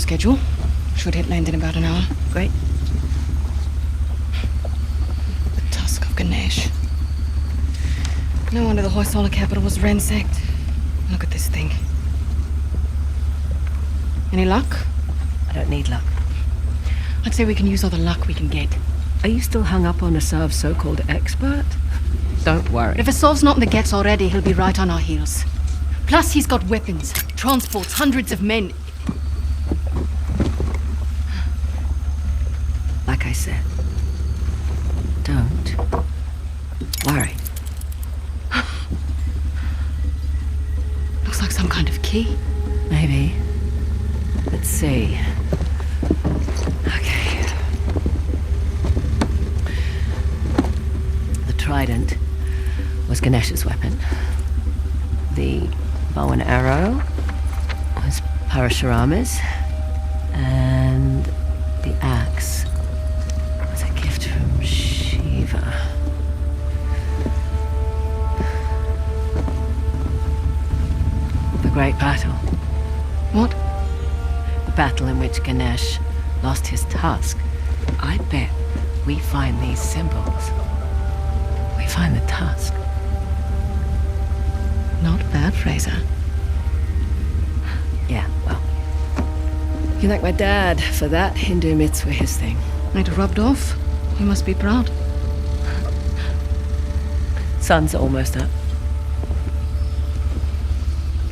schedule. Should hit land in about an hour. Great. The Tusk of Ganesh. No wonder the Hoysala capital was ransacked. Look at this thing. Any luck? I don't need luck. I'd say we can use all the luck we can get. Are you still hung up on Asav's so-called expert? Don't worry. If Asav's not in the Ghats already, he'll be right on our heels. Plus, he's got weapons, transports, hundreds of men. Like I said, don't worry. Looks like some kind of key. Maybe. Let's see. Okay. The trident was Ganesh's weapon. The bow and arrow was Parashurama's. And the axe was a gift from Shiva. The Great Battle. What? The battle in which Ganesh lost his tusk. I bet we find these symbols. We find the tusk. Not bad, Frazer. Yeah, well. You can thank my dad for that. Hindu myths were his thing. It rubbed off. You must be proud. Sun's almost up.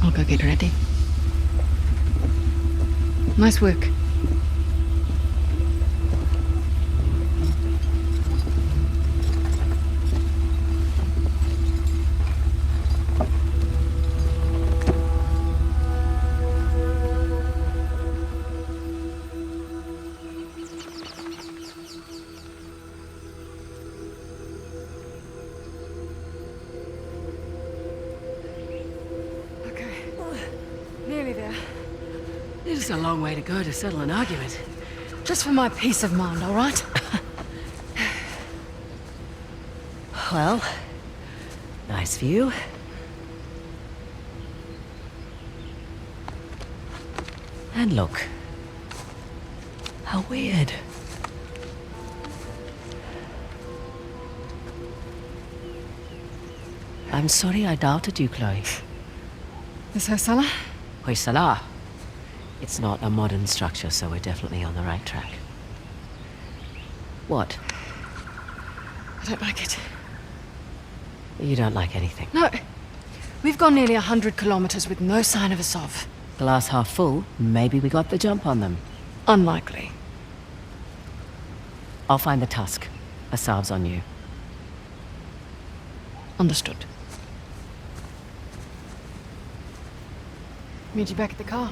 I'll go get ready. Nice work. Nearly there. It is a long way to go to settle an argument. Just for my peace of mind, all right? Well, nice view. And look. How weird. I'm sorry I doubted you, Chloe. This Hoysala? Hoysala. It's not a modern structure, so we're definitely on the right track. What? I don't like it. You don't like anything. No. We've gone nearly 100 kilometers with no sign of Asav. Glass half full, maybe we got the jump on them. Unlikely. I'll find the tusk. Asav's on you. Understood. Meet you back at the car.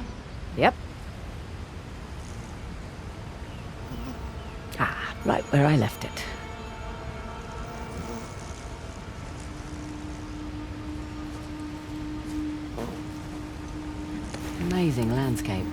Yep. Ah, right where I left it. Amazing landscape.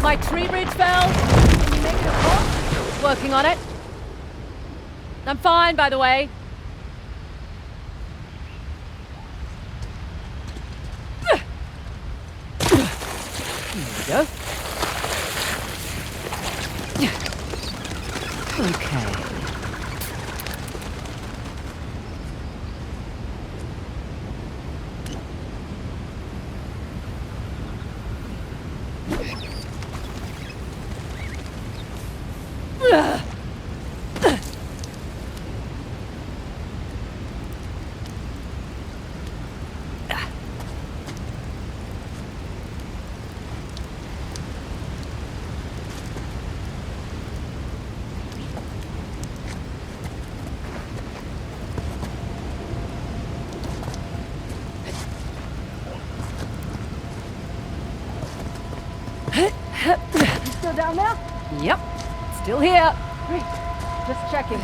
My tree bridge fell. Can you make it across? Working on it. I'm fine, by the way. Here we go. Okay. Still down there? Yep. Still here. Great. Just checking.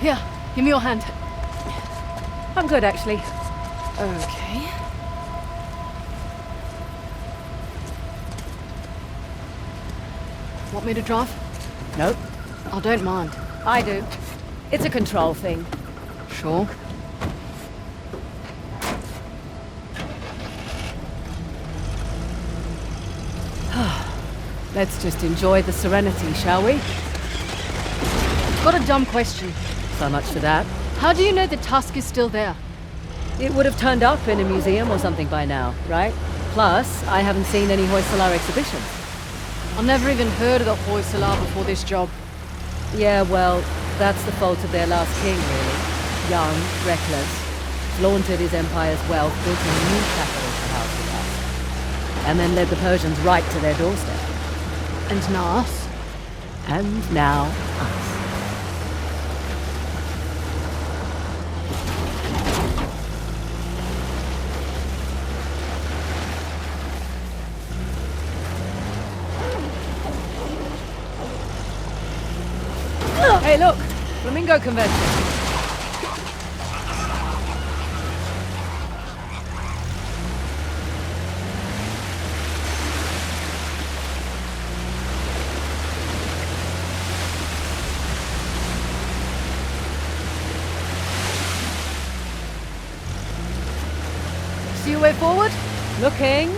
Here, give me your hand. I'm good, actually. Okay. Want me to drive? Nope. I don't mind. I do. It's a control thing. Sure. Let's just enjoy the serenity, shall we? Got a dumb question. So much for that. How do you know the tusk is still there? It would have turned up in a museum or something by now, right? Plus, I haven't seen any Hoysalar exhibitions. I've never even heard of the Hoysalar before this job. Yeah, well, that's the fault of their last king, really. Young, reckless, flaunted his empire's wealth, built a new capital to house the us, and then led the Persians right to their doorstep. And now us? And now, us. Hey, look! Flamingo convention. See your way forward? Looking.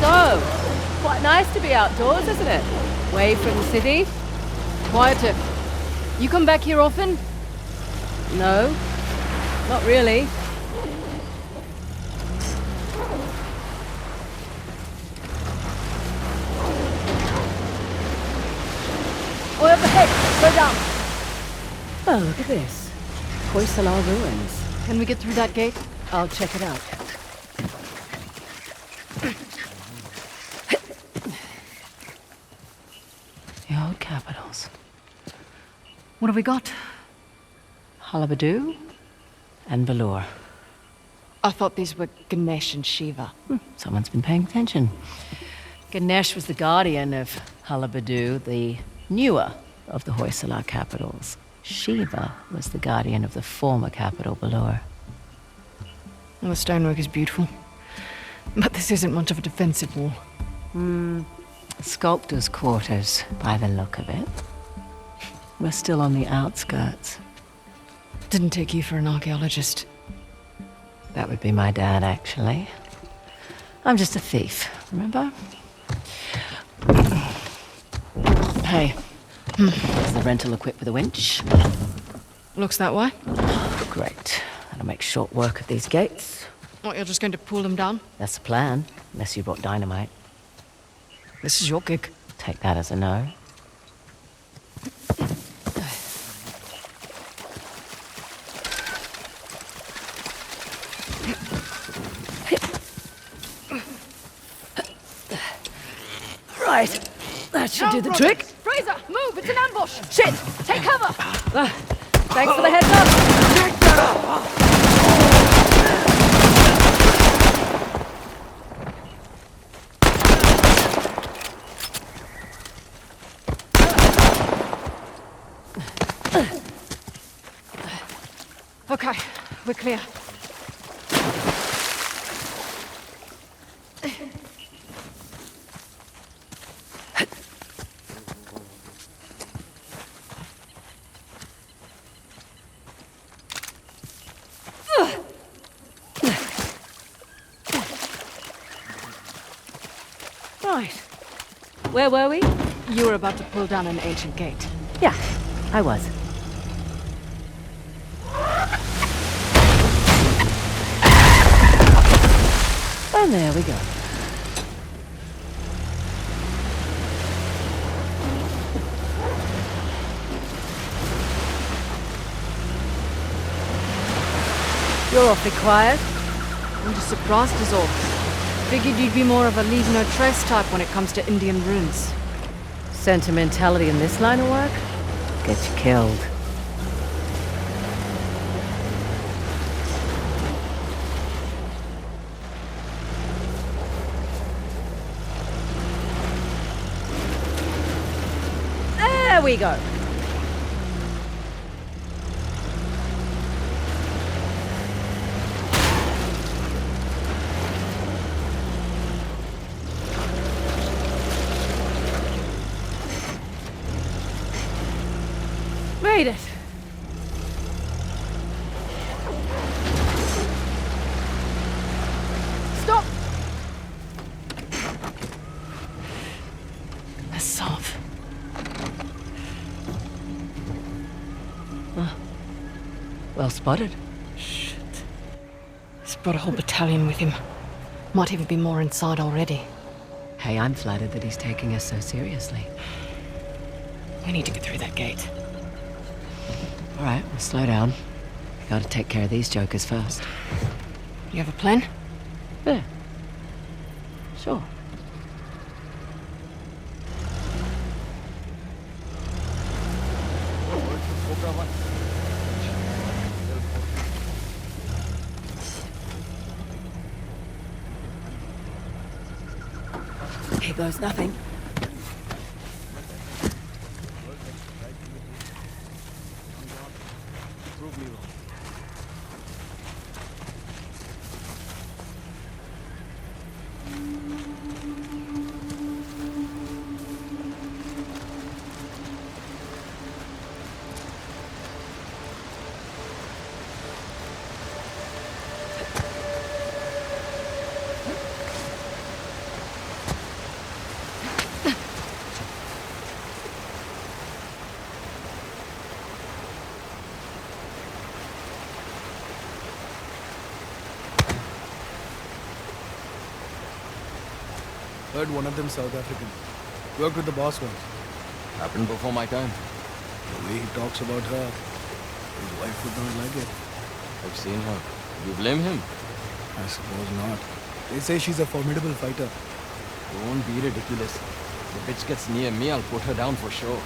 So, quite nice to be outdoors, isn't it? Away from the city? Quieter. You come back here often? No, not really. Or overhead. Go down. Oh, look at this. Hoysalar ruins. Can we get through that gate? I'll check it out. The old capitals. What have we got? Halabadu and Valor. I thought these were Ganesh and Shiva. Someone's been paying attention. Ganesh was the guardian of Halabadu, the newer of the Hoysalar capitals. Shiva was the guardian of the former capital, Valor. Well, the stonework is beautiful. But this isn't much of a defensive wall. Sculptor's quarters, by the look of it. We're still on the outskirts. Didn't take you for an archaeologist. That would be my dad, actually. I'm just a thief, remember? Hey, is the rental equipped with a winch? Looks that way. Great. That'll make short work of these gates. What, you're just going to pull them down? That's the plan, unless you brought dynamite. This is your gig. Take that as a no. Right, that should do the trick. Frazer, move! It's an ambush! Shit! Take cover! Thanks for the heads up. Okay, we're clear. Right. Where were we? You were about to pull down an ancient gate. Yeah, I was. And there we go. You're awfully quiet. I'm just surprised as all. Figured you'd be more of a leave no trace type when it comes to Indian runes. Sentimentality in this line of work? Get you killed. There we go. Made it. Stop. A salve. Well spotted. Shit. He's brought a whole battalion with him. Might even be more inside already. Hey, I'm flattered that he's taking us so seriously. We need to get through that gate. All right, well, slow down. We gotta take care of these jokers first. You have a plan? Yeah. Sure. Here goes nothing. Heard one of them South African. Worked with the boss once. Happened before my time. The way he talks about her, his wife would not like it. I've seen her. You blame him? I suppose not. They say she's a formidable fighter. Don't be ridiculous. The bitch gets near me, I'll put her down for sure.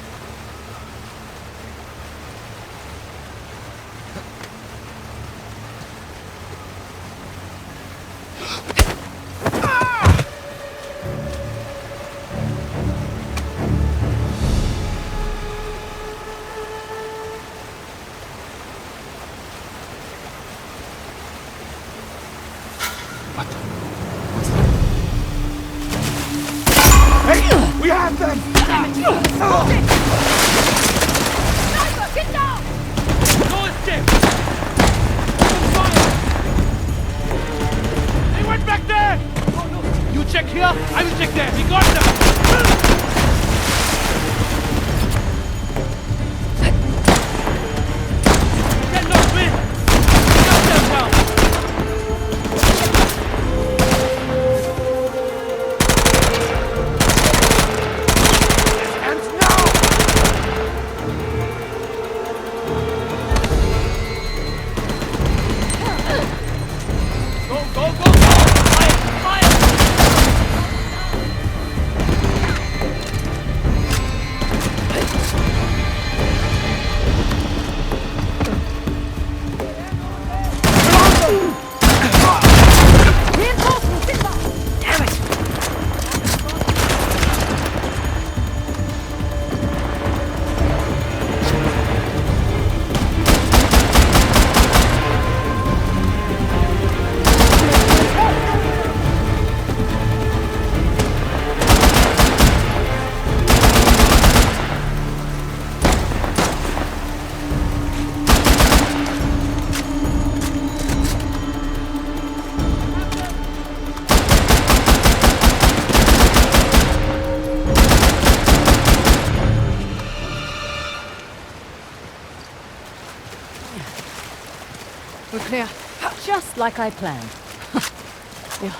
We have them! Sniper, get down! No escape! Open fire! They went back there! Oh, no. You check here, I will check there. We got them! Cannot win! Shut them down! We're clear. Just like I planned. Yeah.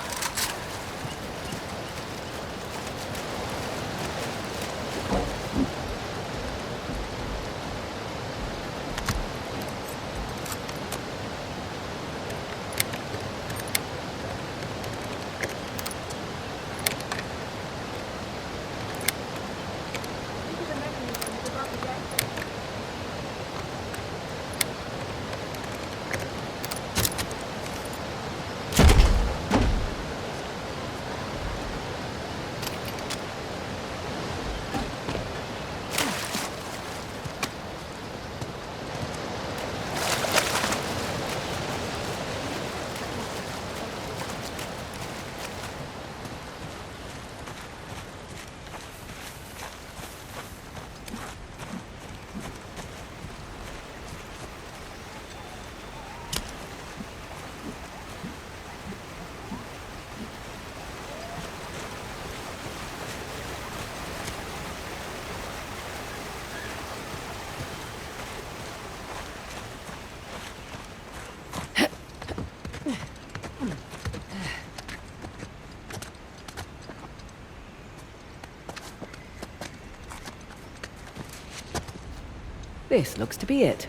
This looks to be it.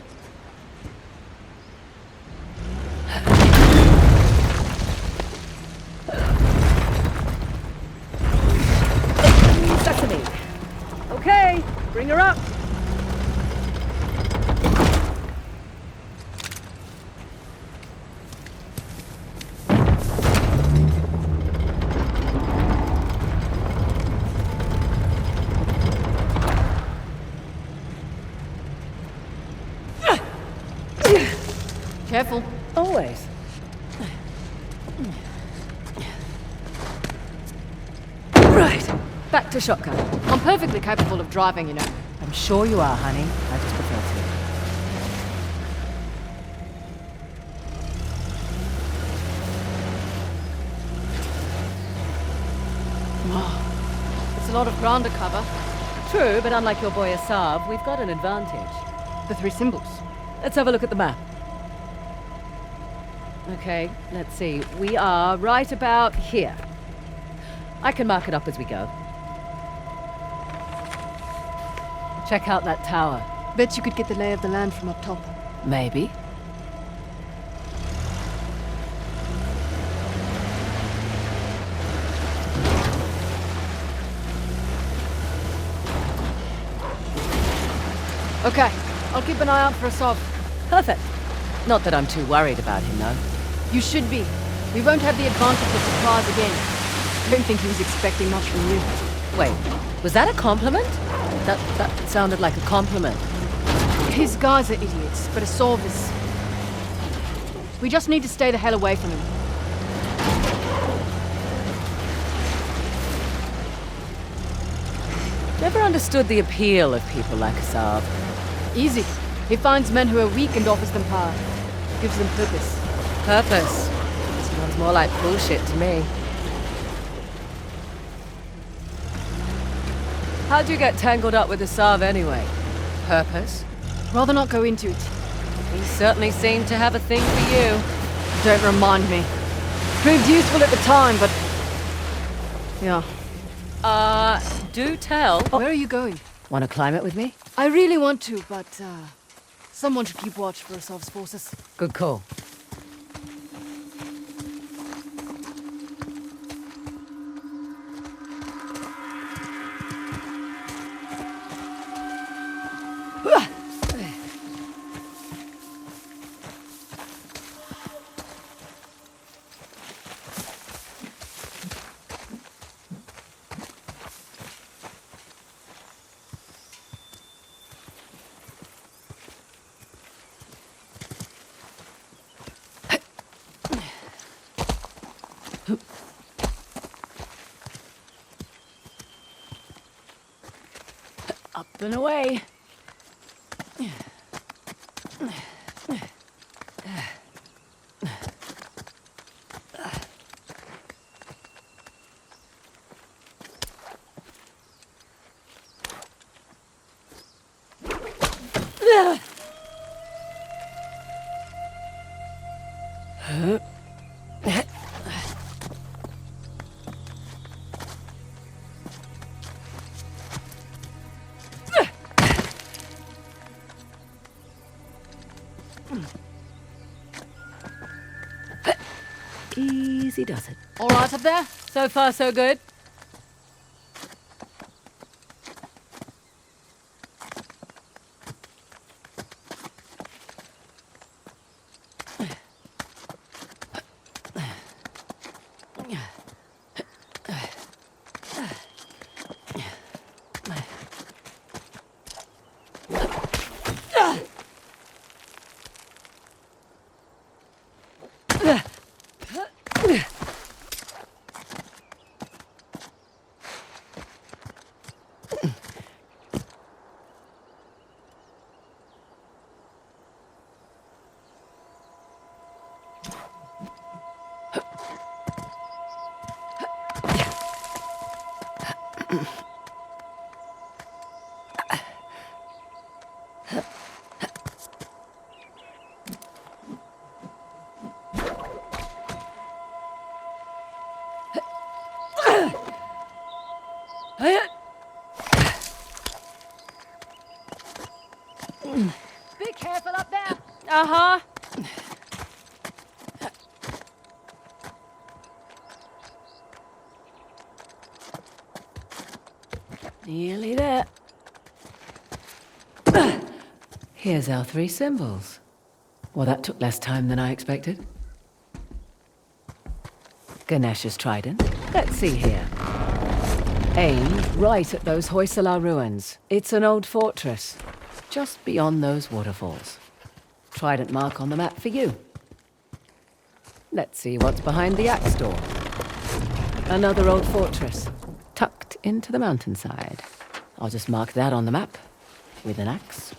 Sesame. Okay, bring her up. Careful. Always. Right, back to shotgun. I'm perfectly capable of driving, you know. I'm sure you are, honey. I just prefer Wow. It's a lot of ground to cover. to. True, but unlike your boy Asav, we've got an advantage. The 3 symbols. Let's have a look at the map. Okay, let's see. We are right about here. I can mark it up as we go. Check out that tower. Bet you could get the lay of the land from up top. Maybe. Okay, I'll keep an eye out for Asav. Perfect. Not that I'm too worried about him, though. You should be. We won't have the advantage of surprise again. I don't think he was expecting much from you. Wait, was that a compliment? That sounded like a compliment. His guys are idiots, but Asav is... We just need to stay the hell away from him. Never understood the appeal of people like Asav. Easy. He finds men who are weak and offers them power. Gives them purpose. Purpose. Sounds more like bullshit to me. How'd you get tangled up with Asav anyway? Purpose? Rather not go into it. He certainly seemed to have a thing for you. Don't remind me. Proved useful at the time, but... Yeah. Do tell. Where are you going? Want to climb it with me? I really want to, but, someone should keep watch for Asav's forces. Good call. Up and away. Easy does it. All right up there? So far, so good. There! Uh-huh. Nearly there. Here's our 3 symbols. Well, that took less time than I expected. Ganesh's trident. Let's see here. Aimed right at those Hoysala ruins. It's an old fortress, just beyond those waterfalls. Trident mark on the map for you. Let's see what's behind the axe door. Another old fortress, tucked into the mountainside. I'll just mark that on the map with an axe.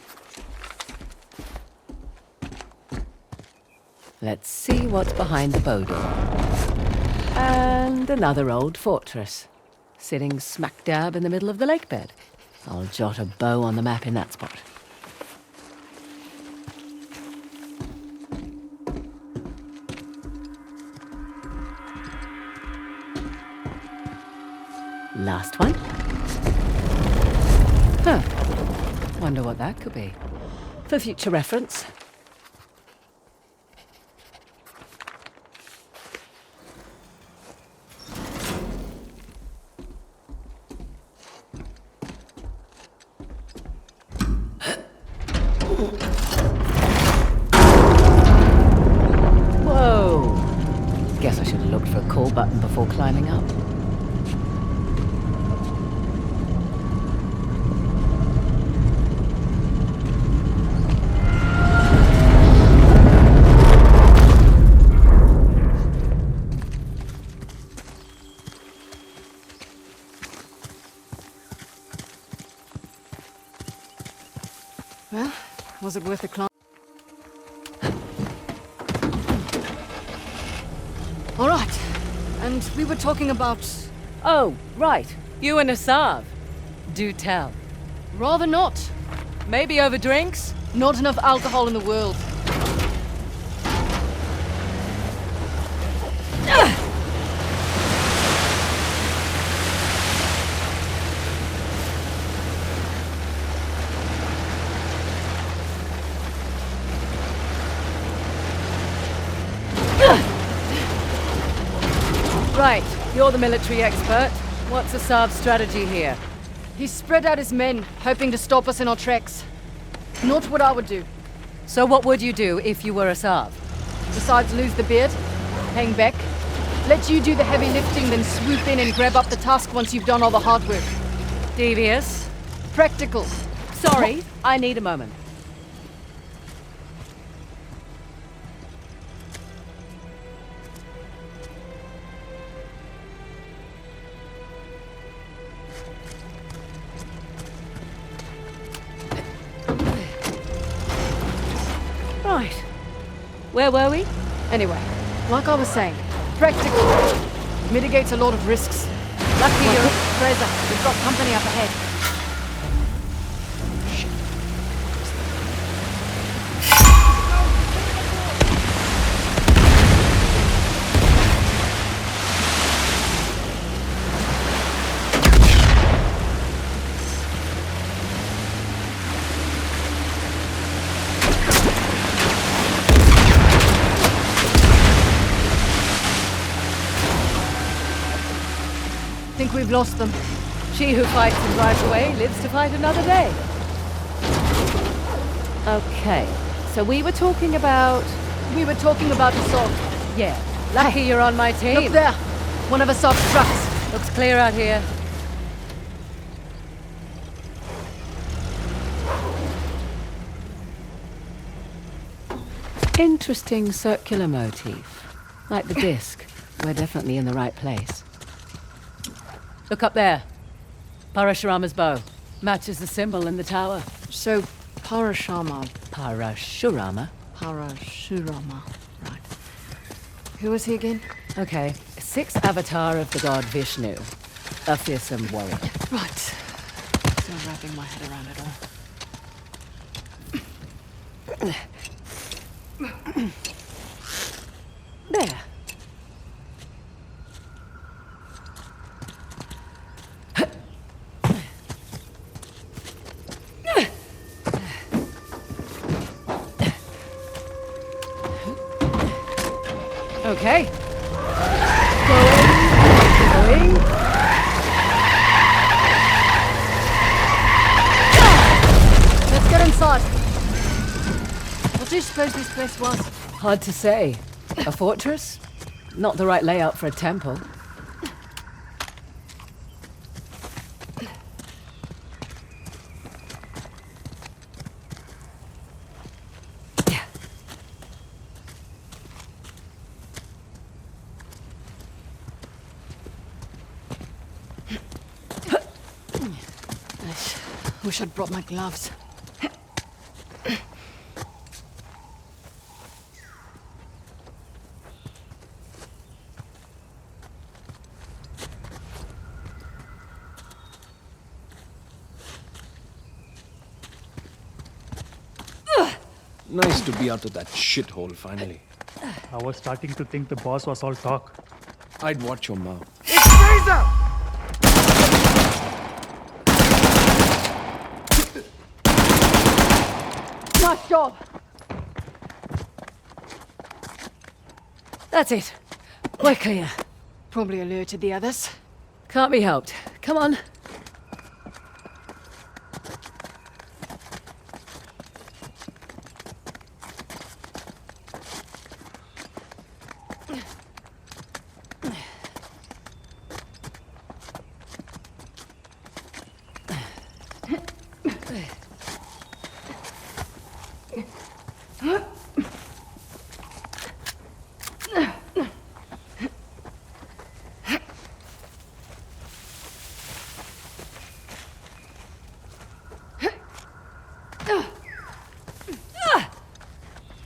Let's see what's behind the bow door. And another old fortress, sitting smack dab in the middle of the lake bed. I'll jot a bow on the map in that spot. Last one. Huh. Wonder what that could be. For future reference. Whoa. Guess I should have looked for a call button before climbing up. Well, was it worth the climb? All right. And we were talking about... Oh, right. You and Asav. Do tell. Rather not. Maybe over drinks? Not enough alcohol in the world. Right, you're the military expert. What's Asav's strategy here? He spread out his men, hoping to stop us in our tracks. Not what I would do. So what would you do if you were Asav? Besides lose the beard, hang back, let you do the heavy lifting, then swoop in and grab up the tusk once you've done all the hard work. Devious. Practical. Sorry, I need a moment. Right. Where were we? Anyway, like I was saying, practical. Mitigates a lot of risks. Lucky you're Frazer. We've got company up ahead. Think we've lost them. She who fights and drives away lives to fight another day. Okay, so we were talking about... assault. Yeah, lucky you're on my team. Look there! One of Assault's trucks. Looks clear out here. Interesting circular motif. Like the disc. We're definitely in the right place. Look up there. Parashurama's bow. Matches the symbol in the tower. So, Parashurama. Parashurama? Parashurama. Right. Who is he again? Okay. 6th avatar of the god Vishnu. A fearsome warrior. Right. Still wrapping my head around it all. There. Okay. Going. Let's get inside. What do you suppose this place was? Hard to say. A fortress? Not the right layout for a temple. Wish I'd brought my gloves. Nice to be out of that shithole finally. I was starting to think the boss was all talk. I'd watch your mouth. Nice job. That's it. We're clear. Probably alerted the others. Can't be helped. Come on.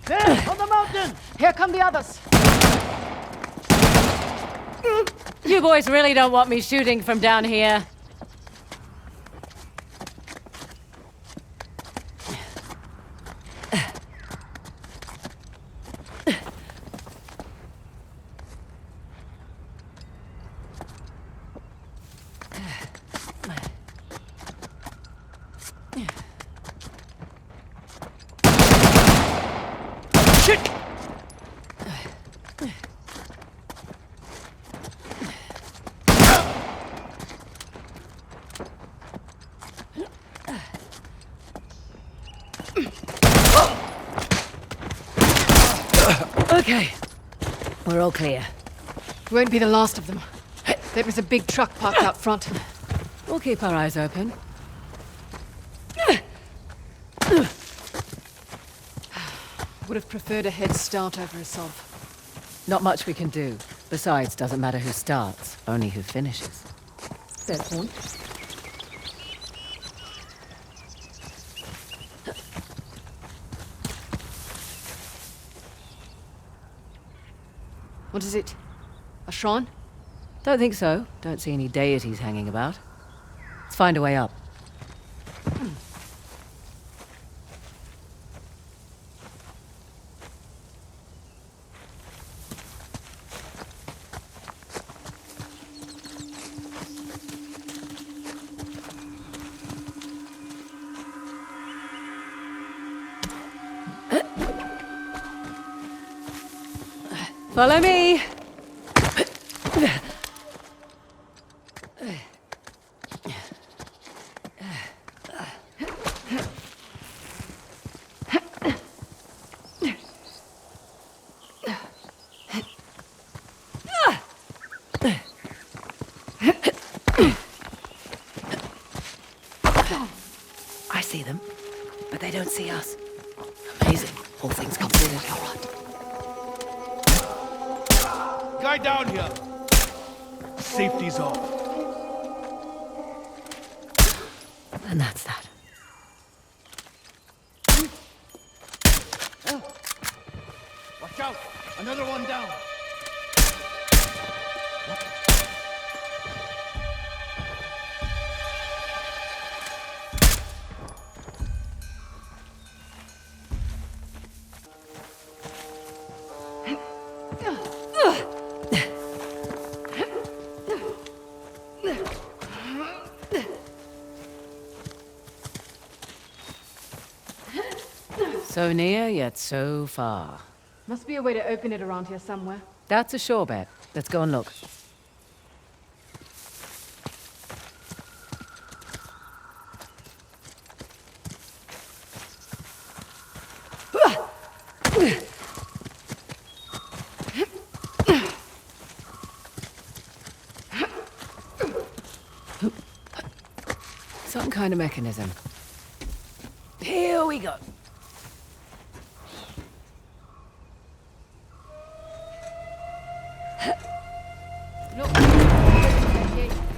There, on the mountain! Here come the others! You boys really don't want me shooting from down here. Okay. We're all clear. Won't be the last of them. There was a big truck parked out front. We'll keep our eyes open. Would have preferred a head start over Asov. Not much we can do. Besides, doesn't matter who starts, only who finishes. Fair point. What is it? A shrine? Don't think so. Don't see any deities hanging about. Let's find a way up. Follow me! I see them, but they don't see us. Amazing. All things considered. All right. Guy down here. Safety's off. And that's that. Watch out! Another one down. So near, yet so far. Must be a way to open it around here somewhere. That's a sure bet. Let's go and look. Some kind of mechanism. Here we go.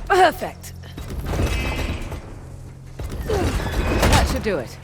Perfect. That should do it.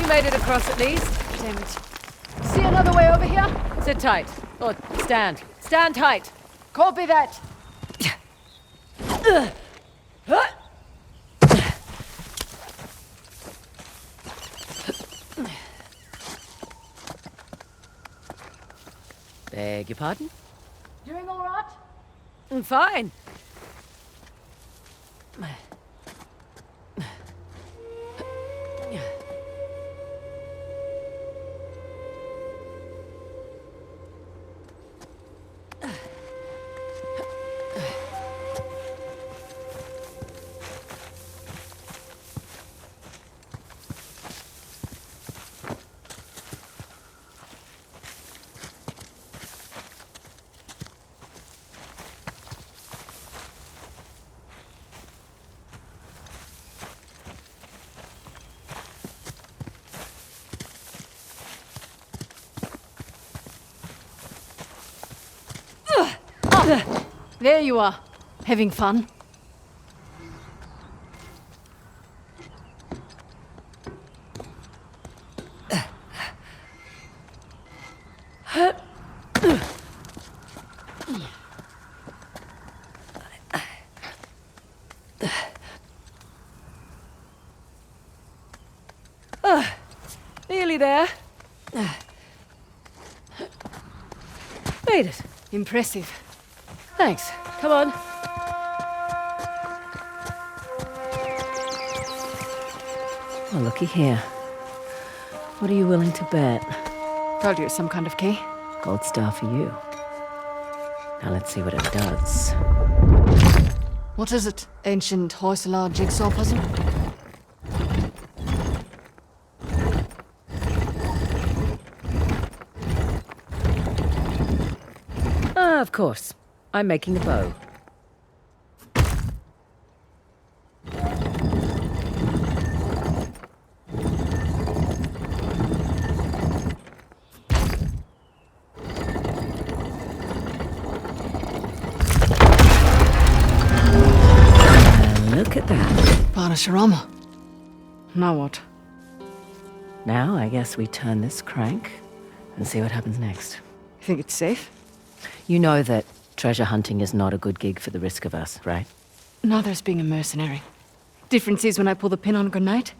Made it across at least. Damn it. See another way over here? Sit tight. Or stand. Stand tight. Copy that. Beg your pardon? Doing all right? Fine. There you are. Having fun? Nearly there. Made it. Impressive. Thanks. Come on. Oh, looky here. What are you willing to bet? Told you it's some kind of key. Gold star for you. Now let's see what it does. What is it? Ancient Hoysala jigsaw puzzle? Ah, of course. I'm making a bow. Look at that. Parasharama. Now what? Now I guess we turn this crank and see what happens next. You think it's safe? You know that treasure hunting is not a good gig for the risk of us, right? Neither is being a mercenary. Difference is when I pull the pin on a grenade,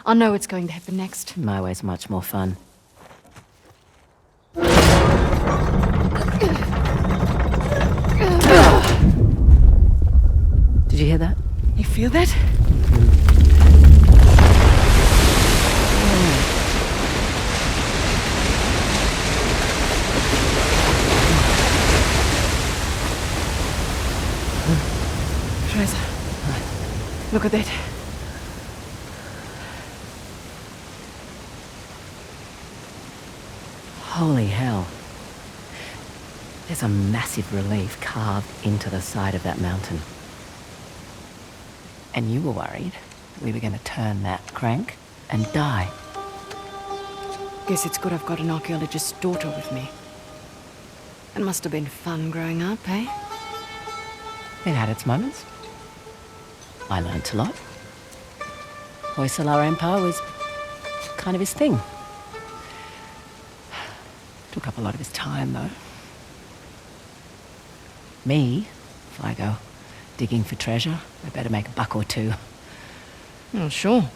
I know what's going to happen next. My way's much more fun. Did you hear that? You feel that? Frazer, look at that. Holy hell. There's a massive relief carved into the side of that mountain. And you were worried we were going to turn that crank and die. Guess it's good I've got an archaeologist's daughter with me. It must have been fun growing up, eh? It had its moments. I learnt a lot. Hoysala Empire was kind of his thing. Took up a lot of his time, though. Me, if I go digging for treasure, I better make a buck or two. Oh, sure.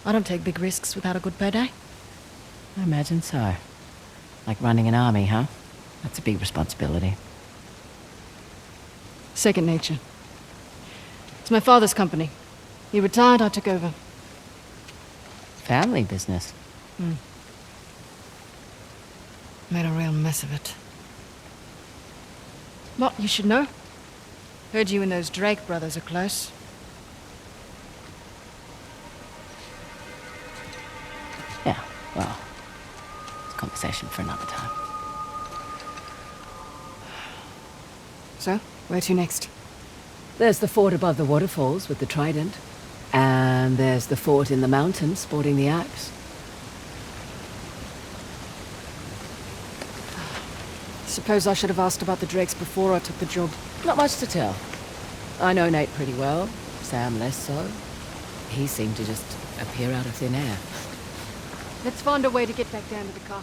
I don't take big risks without a good payday. I imagine so. Like running an army, huh? That's a big responsibility. Second nature. It's my father's company. He retired, I took over. Family business. Made a real mess of it. What, you should know? Heard you and those Drake brothers are close. Yeah, well, it's a conversation for another time. So, where to next? There's the fort above the waterfalls with the trident. And there's the fort in the mountains sporting the axe. Suppose I should have asked about the Drakes before I took the job. Not much to tell. I know Nate pretty well, Sam less so. He seemed to just appear out of thin air. Let's find a way to get back down to the car.